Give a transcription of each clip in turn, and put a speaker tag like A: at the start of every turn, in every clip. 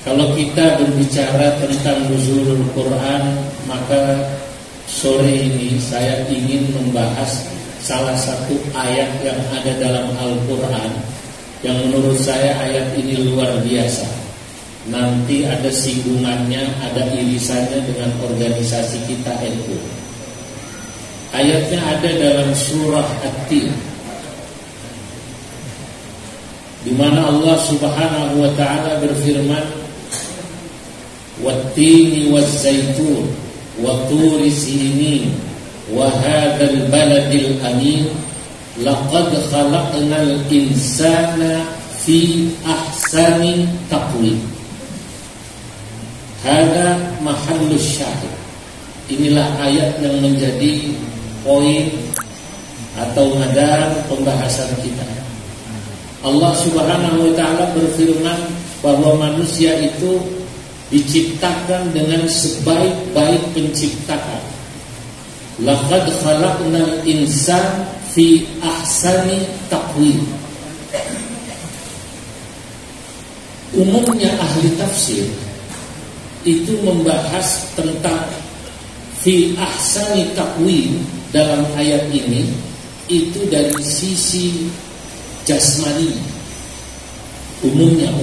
A: Kalau kita berbicara tentang nuzulul Quran, maka sore ini saya ingin membahas salah satu ayat yang ada dalam Al-Quran yang menurut saya ayat ini luar biasa. Nanti ada singgungannya, ada irisannya dengan organisasi kita NU. Ayatnya ada dalam surah At-Tin, di mana Allah Subhanahu wa taala berfirman, "Wat-tini waz-zaitun wa turi sinin wa hadzal baladil amin laqad khalaqnal insana fi ahsani taqwim." Hada mahallus syahid. Inilah ayat yang menjadi poin atau madar pembahasan kita. Allah Subhanahu wa taala berfirman bahwa manusia itu diciptakan dengan sebaik-baik penciptaan. Laqad khalaqnal insana fi ahsani taqwim. Umumnya ahli tafsir itu membahas tentang fi ahsani taqwim dalam ayat ini itu dari sisi jasmani. Umumnya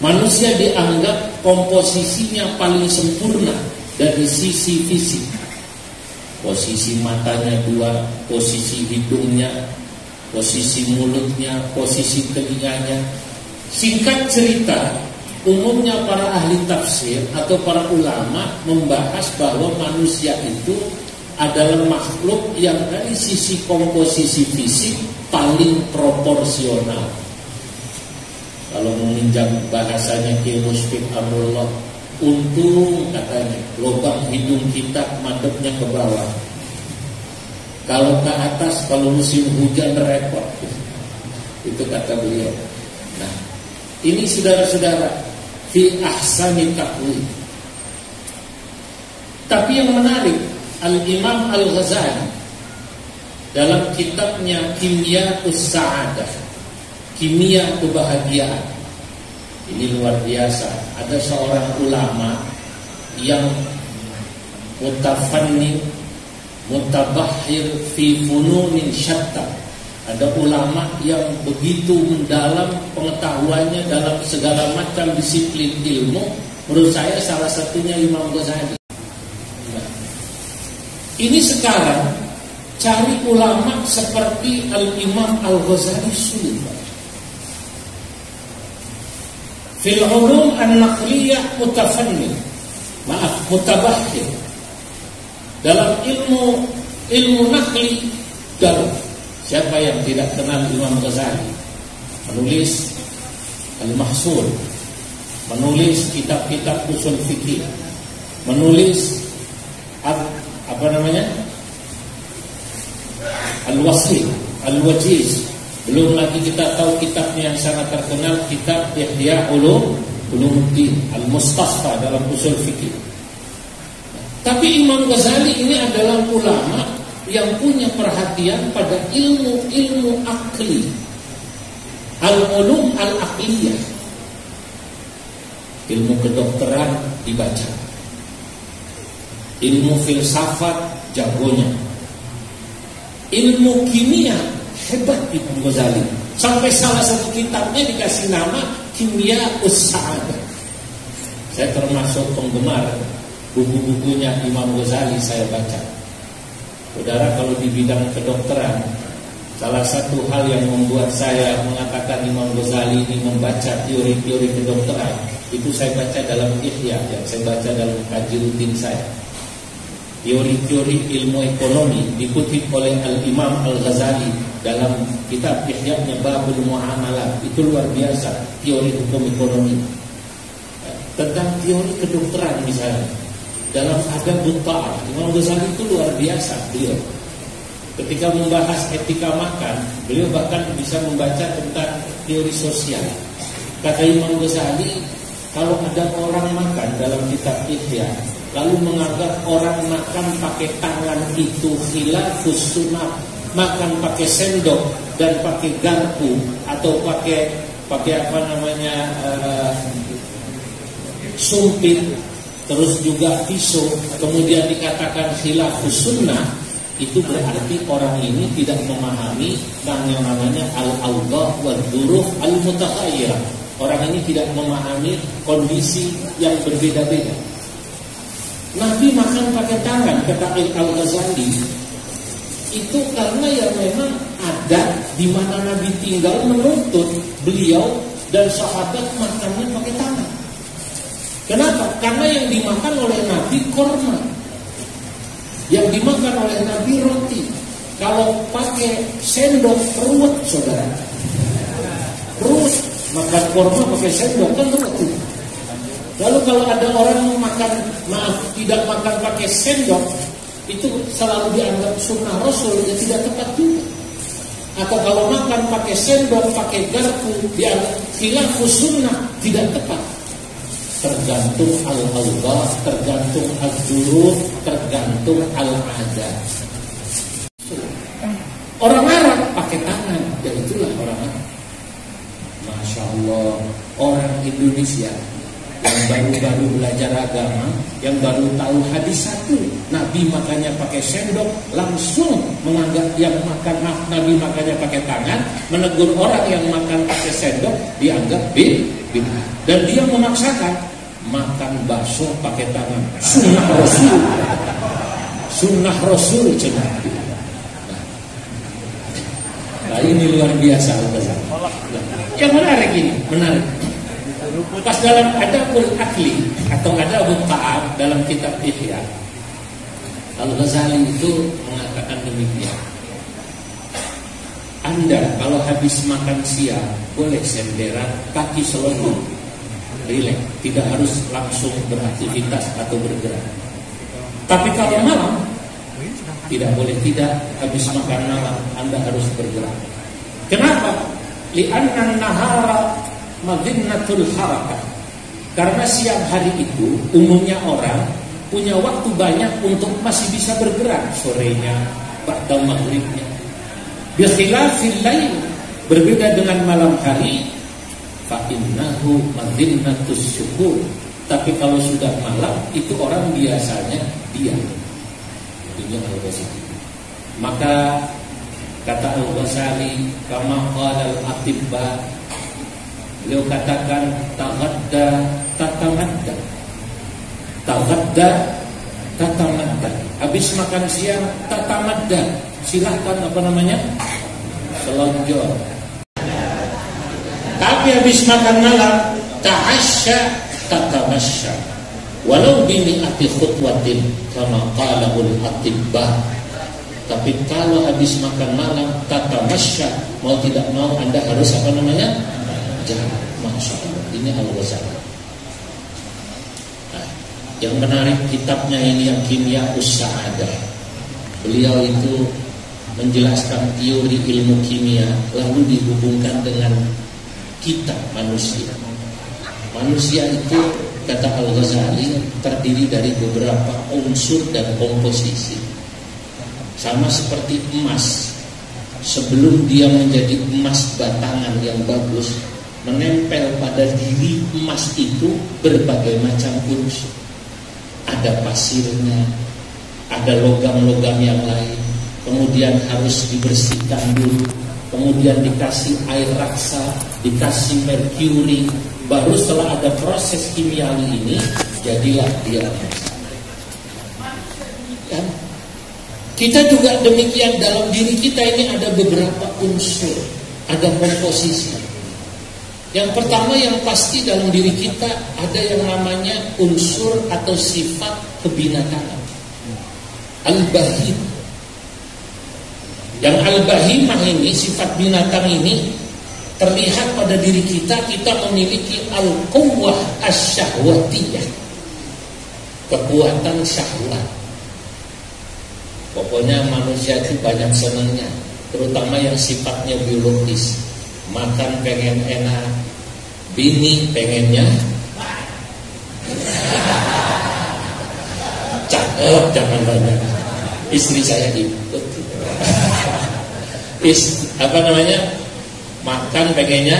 A: manusia dianggap komposisinya paling sempurna dari sisi fisik. Posisi matanya dua, posisi hidungnya, posisi mulutnya, posisi telinganya. Singkat cerita, umumnya para ahli tafsir atau para ulama membahas bahwa manusia itu adalah makhluk yang dari sisi komposisi fisik paling proporsional. Kalau meminjam bahasanya Ki Musfik Amrullah, untung katanya lubang hidung kita madepnya ke bawah. Kalau ke atas, kalau musim hujan repot. Itu kata beliau. Nah, ini saudara-saudara, fi ahsani taqwim. Tapi yang menarik, Al-Imam Al-Ghazali dalam kitabnya Kimya'us Sa'adah, kimia kebahagiaan, ini luar biasa. Ada seorang ulama yang mutafanni, mutabahhir fi fununin syatta. Ada ulama yang begitu mendalam pengetahuannya dalam segala macam disiplin ilmu. Menurut saya salah satunya Imam Ghazali. Ini sekarang cari ulama seperti Al-Imam Al-Ghazali sulit. Fil ulum an-naqliyah mutafanni, mutabahhir. Dalam ilmu naqli dalam. Siapa yang tidak kenal Imam Ghazali? Menulis Al-Mahsul, menulis kitab-kitab usul fikih, menulis Al-Wasil, Al-Wajiz. Belum lagi kita tahu kitabnya yang sangat terkenal, kitab Ihya Ulumuddin, Al-Mustafa dalam usul fikih. Tapi Imam Ghazali ini adalah ulama yang punya perhatian pada ilmu akli, al-ulum al-aqliyah. Ilmu kedokteran dibaca, ilmu filsafat jagonya, ilmu kimia hebat Imam Ghazali. Sampai salah satu kitabnya dikasih nama Kimya'us Sa'adah. Saya termasuk penggemar buku-bukunya Imam Ghazali, saya baca. Saudara, kalau di bidang kedokteran, salah satu hal yang membuat saya mengatakan Imam Ghazali ini membaca teori-teori kedokteran, itu saya baca dalam Ihya, yang saya baca dalam kaji rutin saya. Teori-teori ilmu ekonomi dikutip oleh Al-Imam Al-Ghazali dalam kitab Ihya-nya Babul Muamalat. Itu luar biasa, teori hukum ekonomi. Tentang teori kedokteran misalnya, dalam Adabut Ta'am, Imam Ghazali itu luar biasa. Beliau ketika membahas etika makan, beliau bahkan bisa membaca tentang teori sosial. Kata Imam Ghazali, kalau ada orang makan dalam kitab Ihya lalu menganggap orang makan pakai tangan itu khilafus sunnah, makan pakai sendok dan pakai garpu atau pakai sumpit, terus juga pisau, kemudian dikatakan khilafus sunnah, itu berarti orang ini tidak memahami yang namanya al-awdah wa dzuruf al-mutakhayyirah. Orang ini tidak memahami kondisi yang berbeda-beda. Nabi makan pakai tangan, kata Al-Ghazali, itu karena yang memang ada di mana Nabi tinggal menuntut beliau dan sahabat makannya pakai tangan. Kenapa? Karena yang dimakan oleh Nabi korma, yang dimakan oleh Nabi roti. Kalau pakai sendok ruwet, saudara, ruwet. Makan korma pakai sendok kan ruwet. Lalu kalau ada orang makan, tidak makan pakai sendok, itu selalu dianggap sunnah Rasul, ya tidak tepat juga. Atau kalau makan pakai sendok, pakai garpu, dianggap khilafus sunnah, tidak tepat. Tergantung al-awdah, tergantung al-dzuruf, tergantung al-adat. Orang Arab pakai tangan, dan itulah orang Arab. Masya Allah, orang Indonesia yang baru-baru belajar agama, yang baru tahu hadis satu, Nabi makannya pakai sendok, langsung menganggap yang makan Nabi makannya pakai tangan, menegur orang yang makan pakai sendok, dianggap bid'ah. Dan dia memaksakan makan bakso pakai tangan, sunnah Rasul, sunnah Rasul cenah. Nah ini luar biasa. Yang menarik ini, menarik. Pas dalam adabul akli atau adabul ta'am dalam kitab Ihya, Al-Ghazali itu mengatakan demikian. Anda kalau habis makan siang boleh senderan, kaki selonjor, rileks, tidak harus langsung beraktivitas atau bergerak. Tapi kalau malam tidak boleh, tidak habis makan malam Anda harus bergerak. Kenapa? Li'anna nahara madinnatul harakah. Karena siang hari itu umumnya orang punya waktu banyak untuk masih bisa bergerak, sorenya, ba'da maghribnya. Bi khilafil lail, berbeda dengan malam hari, fa innahu madinnatus syukur. Tapi kalau sudah malam itu orang biasanya diam. Ini Al-Ghazali. Maka kata Al-Ghazali, kama qala al-atibba, beliau katakan taghadda tatamadda. Taghadda tatamadda. Habis makan siang tatamadda. Silahkan apa namanya? Selonjor. Tapi habis makan malam ta'asya tatamasya. Walau bimi'ati khutwatin kama qalahul atibba. Tapi kalau habis makan malam tatamasya, mau tidak mau Anda harus apa namanya? Jalan. Masya Allah, ini Al-Ghazali. Nah, yang menarik kitabnya ini yang Kimia Us-Sa'adah. Beliau itu menjelaskan teori ilmu kimia lalu dihubungkan dengan kita manusia. Manusia itu kata Al-Ghazali terdiri dari beberapa unsur dan komposisi. Sama seperti emas. Sebelum dia menjadi emas batangan yang bagus, menempel pada diri emas itu berbagai macam unsur. Ada pasirnya, ada logam-logam yang lain. Kemudian harus dibersihkan dulu, kemudian dikasih air raksa, dikasih merkuri. Baru setelah ada proses kimiawi ini, jadilah dia emas. Kan? Kita juga demikian, dalam diri kita ini ada beberapa unsur, ada komposisi. Yang pertama yang pasti dalam diri kita ada yang namanya unsur atau sifat kebinatangan. Al-bahim. Yang al-bahimah ini, sifat binatang ini terlihat pada diri kita. Kita memiliki al-quwwah asy-syahwatiyah, kekuatan syahwat. Pokoknya manusia itu banyak senangnya, terutama yang sifatnya biologis. Makan pengen enak, bini pengennya cakep, jangan banyak. Istri saya ikut. Apa namanya? Makan pengennya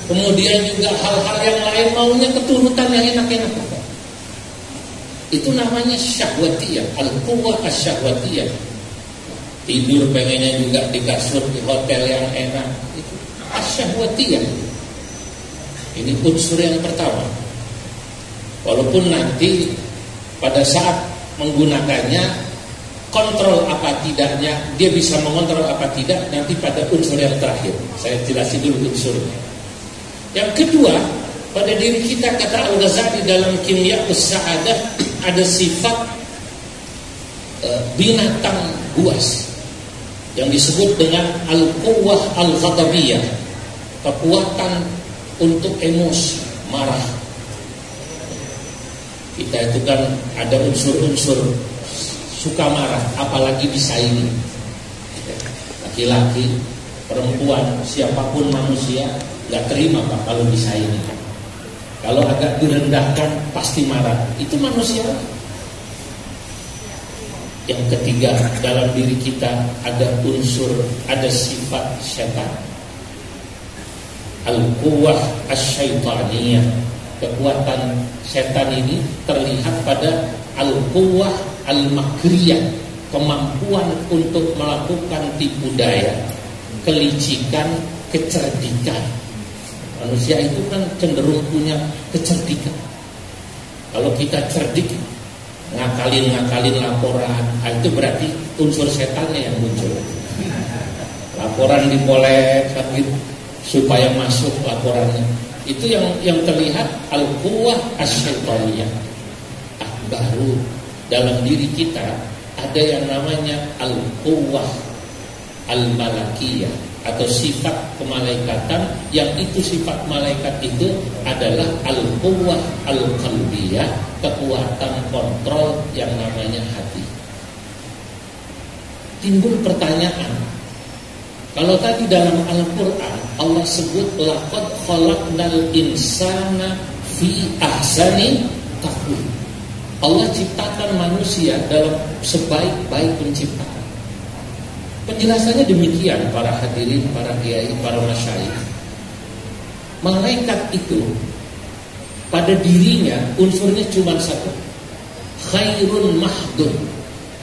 A: Kemudian juga hal-hal yang lain maunya keturutan yang enak-enak. Itu namanya syahwatiyah, al-quwwah asyahwatiyah. Tidur pengennya juga di kasur di hotel yang enak. Itu asyahwatiyah. Ini unsur yang pertama. Walaupun nanti pada saat menggunakannya, kontrol apa tidaknya, dia bisa mengontrol apa tidak nanti pada unsur yang terakhir. Saya jelasin dulu unsurnya. Yang kedua, pada diri kita, kata Al-Ghazali dalam Kimya As-Sa'adah, ada sifat binatang buas yang disebut dengan al-quwwah al-ghadabiyah, kekuatan untuk emosi, marah. Kita itu kan ada unsur-unsur suka marah, apalagi disaingi. Laki-laki, perempuan, siapapun manusia nggak terima Pak kalau disaingi. Kalau agak direndahkan pasti marah. Itu manusia. Yang ketiga, dalam diri kita ada unsur, ada sifat setan. Al-quwwah asyaitaniyah. Kekuatan setan ini terlihat pada al-quwwah al-makriyah, kemampuan untuk melakukan tipu daya, kelicikan, kecerdikan. Manusia itu kan cenderung punya kecerdikan. Kalau kita cerdik, ngakalin laporan, itu berarti unsur setannya yang muncul. Laporan dipolek supaya masuk laporannya. Itu yang terlihat al-quwwah asyaitaniyah. Baru dalam diri kita ada yang namanya al-quwwah al-malakiyah, atau sifat kemalaikatan, yang itu sifat malaikat itu adalah al-quwwah al-qalbiyah, kekuatan kontrol yang namanya hati. Timbul pertanyaan, kalau tadi dalam Al-Quran Allah sebut laqad khalaqnal insana fi ahsani taqwim, Allah ciptakan manusia dalam sebaik-baik penciptaan. Penjelasannya demikian, para hadirin, para kiai, para masyayikh. Malaikat itu pada dirinya unsurnya cuma satu, khairun mahdun,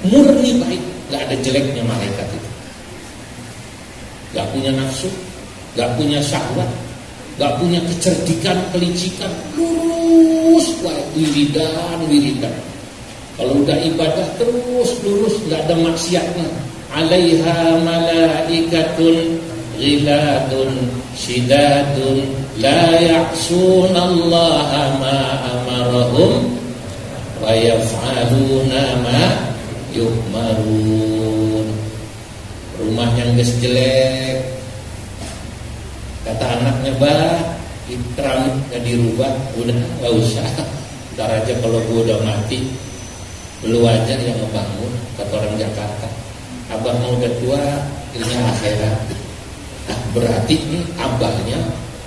A: murni baik, gak ada jeleknya malaikat itu. Gak punya nafsu, gak punya syahwat, gak punya kecerdikan, kelicikan, lurus, wiridan. Kalau udah ibadah terus lurus, gak ada maksiatnya. Alaiha malaikatun ghiladun shidadun la ya'sunallaha ma amarahum wa yaf'aluna ma yu'marun. Rumah yang jelek, kata anaknya, bah, keramik gak dirubah, udah gak usah, ntar aja kalau gue udah mati, lu aja yang ngebangun, kata orang Jakarta. Abah mau udah tua, ilmu akhirat. Nah, berarti ini abahnya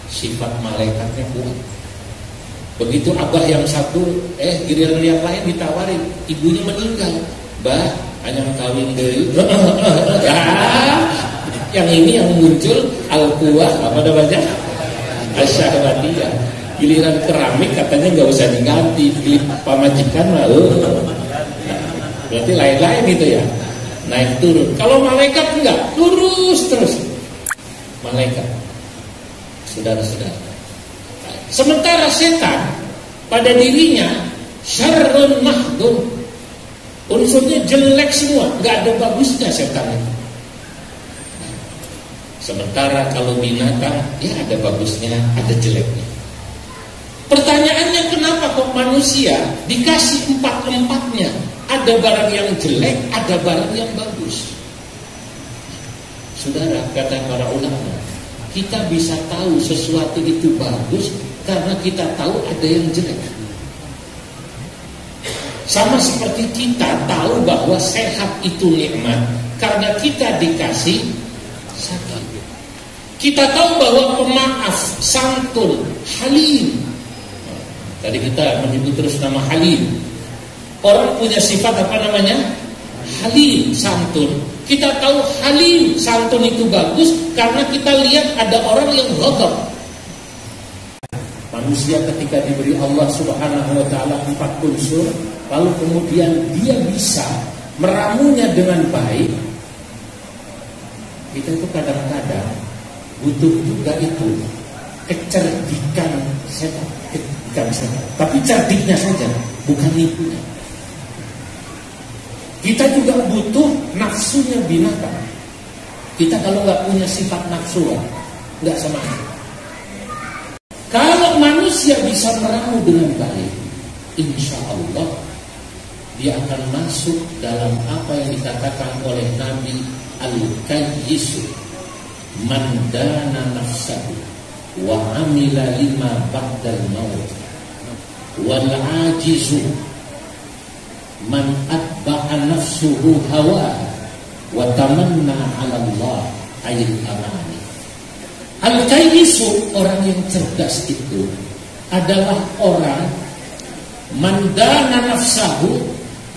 A: sifat malaikatnya kuat. Begitu abah yang satu, giliran yang lain ditawarin, ibunya meninggal, bah, hanya kawin dari. Yang ini yang muncul al-quwwah, apa namanya? Asyahwatiyah. Giliran keramik katanya nggak usah diganti, giliran pamajikan mah, berarti lain-lain gitu ya. Naik turun. Kalau malaikat enggak, lurus terus. Malaikat, saudara-saudara. Sementara setan pada dirinya syarrun mahdum, unsurnya jelek semua, enggak ada bagusnya setan itu. Sementara kalau binatang, ya ada bagusnya, ada jeleknya. Pertanyaannya, kenapa kok manusia dikasih empat-empatnya? Ada barang yang jelek, ada barang yang bagus. Saudara, kata para ulama, kita bisa tahu sesuatu itu bagus karena kita tahu ada yang jelek. Sama seperti kita tahu bahwa sehat itu nikmat karena kita dikasih sakit. Kita tahu bahwa pemaaf, santun, halim. Tadi kita menyebut terus nama Halim. Orang punya sifat apa namanya? Halim, santun. Kita tahu Halim, santun itu bagus karena kita lihat ada orang yang ghadab. Manusia ketika diberi Allah Subhanahu wa taala 4 unsur, lalu kemudian dia bisa meramunya dengan baik. Kita itu kadang-kadang butuh juga itu kecerdikan setan, tapi cerdiknya saja, bukan ibunya. Kita juga butuh nafsunya binatang. Kita kalau nggak punya sifat nafsuan, nggak semangat. Kalau manusia bisa meramu dengan baik, insya Allah dia akan masuk dalam apa yang dikatakan oleh Nabi Al-Qayyisu, man dana nafsahu wa amila lima ba'dal maut, wal ajizu man atba'a nafsuhu hawa wa tamanna 'ala Allah ayil amani. Al-Qayyisu, orang yang cerdas itu adalah orang mandana nafsahu,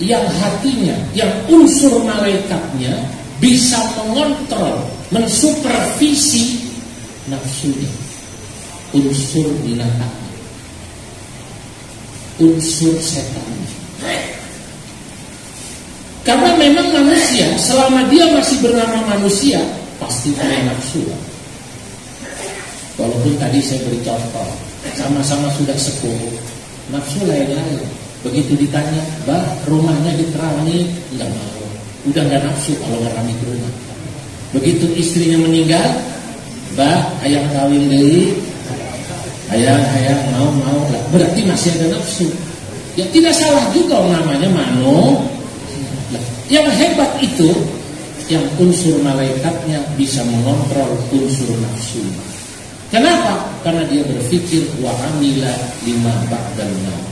A: yang hatinya, yang unsur malaikatnya bisa mengontrol, mensupervisi nafsunya, unsur binatangnya, unsur setannya. Karena memang manusia, selama dia masih bernama manusia, pasti punya nafsu. Walaupun tadi saya beri contoh, sama-sama sudah sepuh, nafsu lain-lain. Begitu ditanya, bah rumahnya diterangi, enggak mau. Udah enggak nafsu kalau ngerami ke rumah. Begitu istrinya meninggal, bah ayang kawin deui, ayang mau lah. Berarti masih ada nafsu. Ya tidak salah juga namanya mano. Yang hebat itu, yang unsur malaikatnya bisa mengontrol unsur nafsu. Kenapa? Karena dia berpikir wa amila lima ba'dal maut.